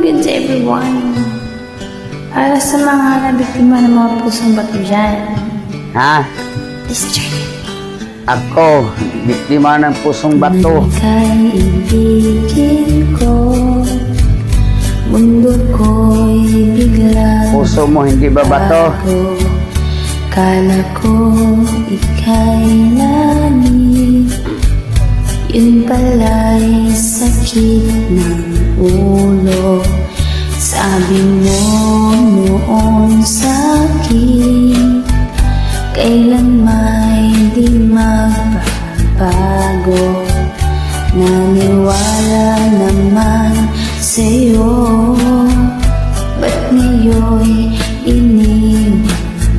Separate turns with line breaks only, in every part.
good to everyone. Para sa mga nabiktima ng mga pusong bato dyan.
Ha?
This journey.
Ako, biktima ng pusong bato.
Ika'y ibigin ko, mundo ko'y biglang
Puso mo hindi ba bato?
bago. Kala ko ika'y langit, yun pala'y sakit ng ulo. Sabi mo noon sa'kin, kailan may di magbabago. Naniwala naman sa'yo, ba't ngayon'y iniwan mo?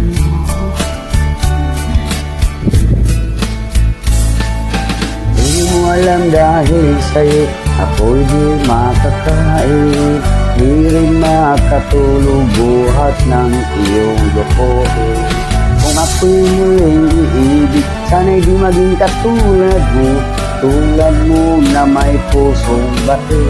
Di mo alam dahil sa'yo ako'y di makakain. Di rin makatulog buhat ng iyong lokohin. Kung ako'y muling iibig, sana'y di maging katulad mo. Tulad mo na may pusong bato.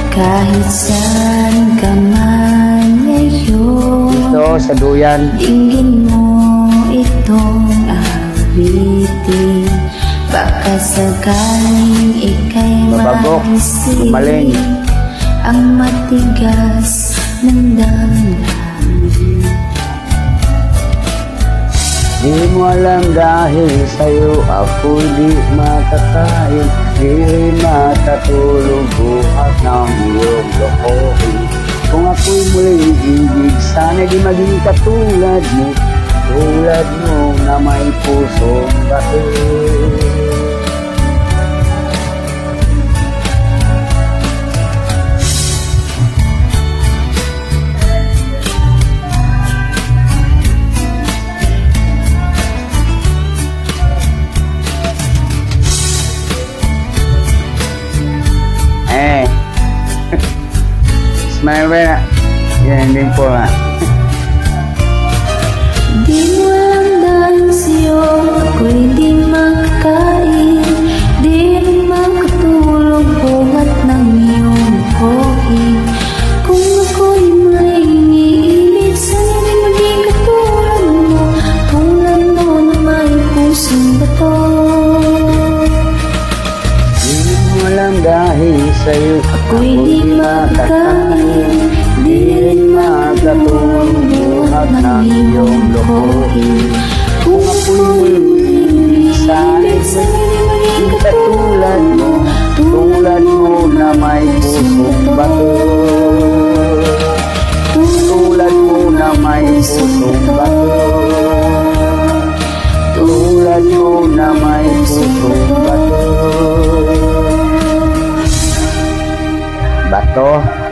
Kahit saan ka man ngayon,
Ito sa duyan,
dinggin mo itong awitin. Baka sakaling ika'y
Bababok, gumaling.
maisip ang matigas ng damdamin.
di mo alam dahil sa'yo ako'y di makakain. Di rin makatulog buhat ng iyong lokohin. Kung ako'y muling ibig, sana'y di maging katulad mo. Tulad mo na may pusong bato. Smile ba na? Yan din po ha.
Di mo alam dahil sa'yo ako'y di makakain. Di rin makatulog buhat ng iyong lokohin. Kung ako'y may iniibig, sana'y maging katulad mo. Tulad mo na may pusong bato.
Di mo alam dahil sa'yo
Ako'y di makakain. Di rin makatulog buhat ng iyong lokohin. Kung ako'y may
sana'y maging katulad mo. Tulad mo na may pusong bato. Tulad mo na may pusong bato. Tulad mo na may pusong bato. Bato.